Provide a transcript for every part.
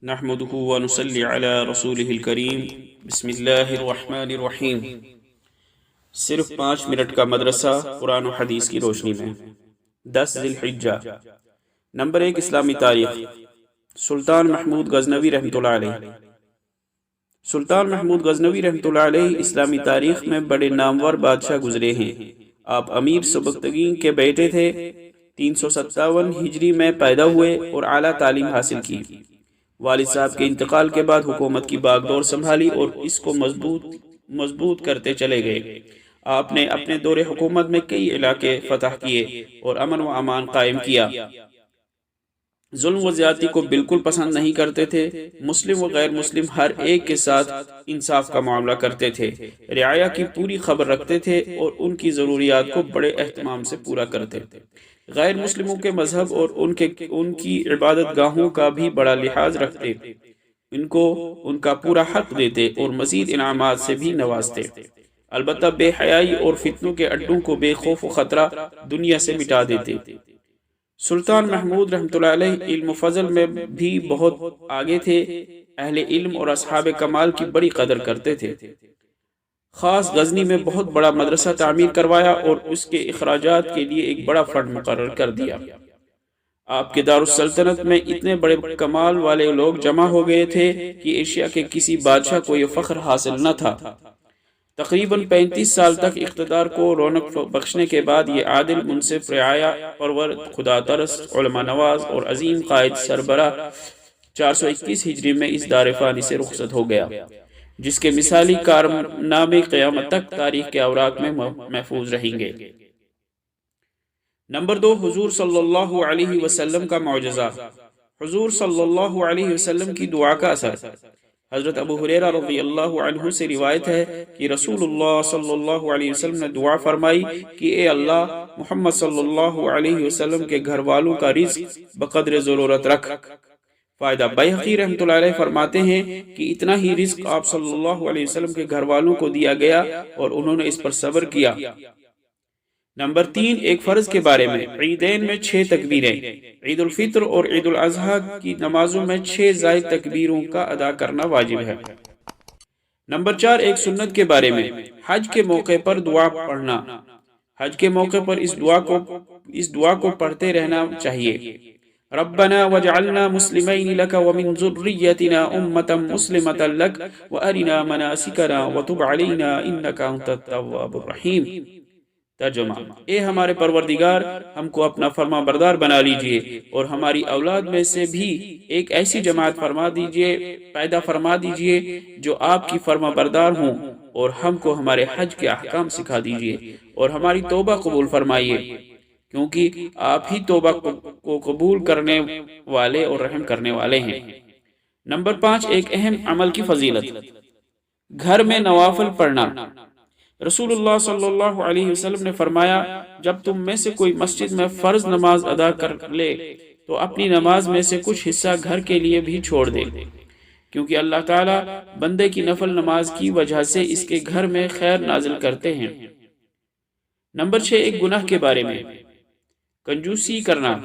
نحمده ونصلي على رسوله الكريم بسم اللہ الرحمن الرحیم۔ صرف 5 منٹ کا مدرسہ قرآن و حدیث کی روشنی میں 10 ذی الحجہ۔ نمبر 1، اسلامی تاریخ۔ سلطان محمود غزنوی رحمۃ اللہ علیہ۔ سلطان محمود غزنوی رحمۃ اللہ علیہ اسلامی تاریخ میں بڑے نامور بادشاہ گزرے ہیں۔ آپ امیر سبکتگین کے بیٹے تھے۔ 357 ہجری میں پیدا ہوئے اور اعلیٰ تعلیم حاصل کی۔ والد صاحب کے انتقال کے بعد حکومت کی باغ دور سنبھالی اور اس کو مضبوط کرتے چلے گئے۔ آپ نے اپنے دور حکومت میں کئی علاقے فتح کیے اور امن و امان قائم کیا۔ ظلم و زیادتی کو بالکل پسند نہیں کرتے تھے۔ مسلم و غیر مسلم ہر ایک کے ساتھ انصاف کا معاملہ کرتے تھے۔ رعایا کی پوری خبر رکھتے تھے اور ان کی ضروریات کو بڑے اہتمام سے پورا کرتے تھے۔ غیر مسلموں کے مذہب اور ان کی عبادت گاہوں کا بھی بڑا لحاظ رکھتے، ان کو ان کا پورا حق دیتے اور مزید انعامات سے بھی نوازتے۔ البتہ بے حیائی اور فتنوں کے اڈوں کو بے خوف و خطرہ دنیا سے مٹا دیتے۔ سلطان محمود رحمۃ اللہ علیہ علم و فضل میں بھی بہت آگے تھے۔ اہل علم اور اصحاب کمال کی بڑی قدر کرتے تھے۔ خاص غزنی میں بہت بڑا مدرسہ تعمیر کروایا اور اس کے اخراجات کے لیے ایک بڑا فنڈ مقرر کر دیا۔ آپ کے دارالسلطنت میں اتنے بڑے کمال والے لوگ جمع ہو گئے تھے کہ ایشیا کے کسی بادشاہ کو یہ فخر حاصل نہ تھا۔ تقریباً 35 سال تک اقتدار کو رونق بخشنے کے بعد یہ عادل، منصف، رعایا پرور، خدا ترس، علماء نواز اور عظیم قائد سربراہ 421 ہجری میں اس دار فانی سے رخصت ہو گیا، جس کے مثالی کارنامے قیامت تک تاریخ کے اوراق میں محفوظ رہیں گے۔ نمبر 2، حضور صلی اللہ علیہ وسلم کا معجزہ۔ حضور صلی اللہ علیہ وسلم کی دعا کا اثر۔ حضرت ابو ہریرہ رضی اللہ عنہ سے روایت ہے کہ رسول اللہ صلی اللہ علیہ وسلم نے دعا فرمائی کہ اے اللہ، محمد صلی اللہ علیہ وسلم کے گھر والوں کا رزق بقدر ضرورت رکھ۔ فائدہ، بیہقی رحمۃ اللہ علیہ فرماتے ہیں کہ اتنا ہی رزق آپ صلی اللہ علیہ وسلم کے گھر والوں کو دیا گیا اور انہوں نے اس پر صبر کیا۔ نمبر 3، ایک فرض کے بارے میں۔ عیدین میں 6 تکبیریں۔ عید الفطر اور عید الاضحیٰ کی نمازوں میں 6 زائد تکبیروں کا ادا کرنا واجب ہے۔ نمبر 4، ایک سنت کے بارے میں۔ حج کے موقع پر دعا پڑھنا۔ حج کے موقع پر اس دعا کو پڑھتے رہنا چاہیے۔ ربنا وجعلنا مسلمین لک ومن ذریتنا امة مسلمة لک وارنا مناسکنا وتب علینا انک انت التواب الرحیم۔ ترجمہ، اے ہمارے پروردگار، ہم کو اپنا فرما بردار بنا لیجئے اور ہماری اولاد میں سے بھی ایک ایسی جماعت پیدا فرما دیجئے جو آپ کی فرما بردار ہوں، اور ہم کو ہمارے حج کے احکام سکھا دیجئے اور ہماری توبہ قبول فرمائیے، کیونکہ آپ ہی توبہ کو قبول کرنے والے اور رحم کرنے والے ہیں۔ نمبر 5، ایک اہم عمل کی فضیلت۔ گھر میں نوافل پڑھنا۔ رسول اللہ صلی اللہ علیہ وسلم نے فرمایا، جب تم میں سے کوئی مسجد میں فرض نماز ادا کر لے تو اپنی نماز میں سے کچھ حصہ گھر کے لیے بھی چھوڑ دے، کیونکہ اللہ تعالیٰ بندے کی نفل نماز کی وجہ سے اس کے گھر میں خیر نازل کرتے ہیں۔ نمبر 6، ایک گناہ کے بارے میں۔ کنجوسی کرنا۔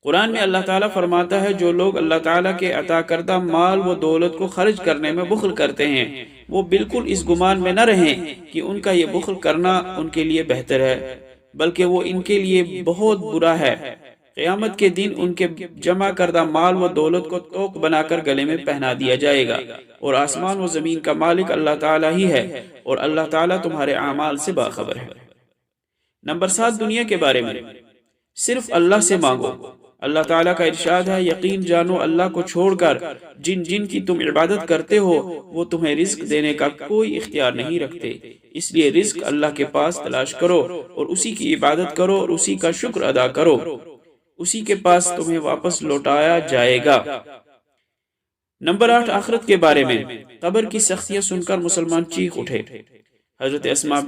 قرآن میں اللہ تعالیٰ فرماتا ہے، جو لوگ اللہ تعالیٰ کے عطا کردہ مال و دولت کو خرچ کرنے میں بخل کرتے ہیں، وہ بالکل اس گمان میں نہ رہیں کہ ان کا یہ بخل کرنا ان کے لیے بہتر ہے، بلکہ وہ ان کے لیے بہت برا ہے۔ قیامت کے دن ان کے جمع کردہ مال و دولت کو توق بنا کر گلے میں پہنا دیا جائے گا، اور آسمان و زمین کا مالک اللہ تعالیٰ ہی ہے، اور اللہ تعالیٰ تمہارے اعمال سے باخبر ہے۔ نمبر 7، دنیا کے بارے میں۔ صرف اللہ سے مانگو۔ اللہ تعالیٰ کا ارشاد ہے، یقین جانو اللہ کو چھوڑ کر جن کی تم عبادت کرتے ہو وہ تمہیں رزق دینے کا کوئی اختیار نہیں رکھتے، اس لیے رزق اللہ کے پاس تلاش کرو اور اسی کی عبادت کرو اور اسی کا شکر ادا کرو، اسی کے پاس تمہیں واپس لوٹایا جائے گا۔ نمبر 8، آخرت کے بارے میں۔ قبر کی سختیاں سن کر مسلمان چیخ اٹھے۔ حضرت اسماء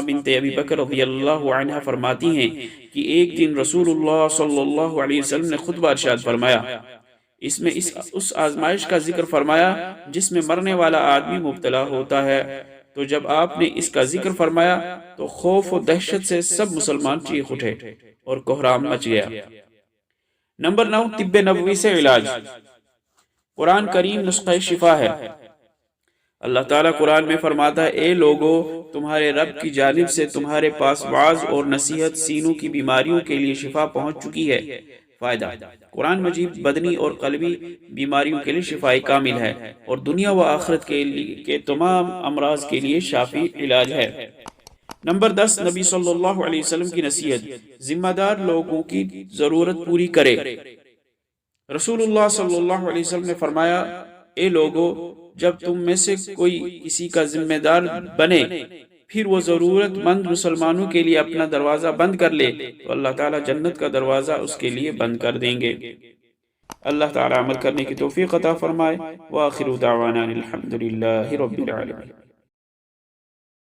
بنت ابی بکر رضی اللہ عنہ فرماتی ہیں کہ ایک دن رسول اللہ صلی اللہ علیہ وسلم نے خطبہ ارشاد فرمایا، اس میں اس آزمائش کا ذکر فرمایا جس میں مرنے والا آدمی مبتلا ہوتا ہے، تو جب آپ نے اس کا ذکر فرمایا تو خوف و دہشت سے سب مسلمان چیخ اٹھے اور کوہرام مچ گیا۔ نمبر 9، طب نبوی سے علاج۔ قرآن کریم نسخہ شفا ہے۔ اللہ تعالیٰ قرآن میں فرماتا ہے اے لوگو تمہارے رب کی جانب سے تمہارے پاس وعظ اور نصیحت سینوں کی بیماریوں کے لیے شفا پہنچ چکی ہے۔ فائدہ، قرآن مجید بدنی اور قلبی بیماریوں کے لیے شفائی کامل ہے اور دنیا و آخرت کے تمام امراض کے لیے شافی علاج ہے۔ نمبر 10، نبی صلی اللہ علیہ وسلم کی نصیحت، ذمہ دار لوگوں کی ضرورت پوری کرے۔ رسول اللہ صلی اللہ علیہ وسلم نے فرمایا اے لوگو جب تم میں سے کوئی کسی کا ذمہ دار بنے پھر وہ ضرورت مند مسلمانوں کے لیے اپنا دروازہ بند کر لے تو اللہ تعالیٰ جنت کا دروازہ اس کے لیے بند کر دیں گے۔ اللہ تعالیٰ عمل کرنے کی توفیق عطا فرمائے۔ وآخر دعوانا الحمد للہ رب العالمین۔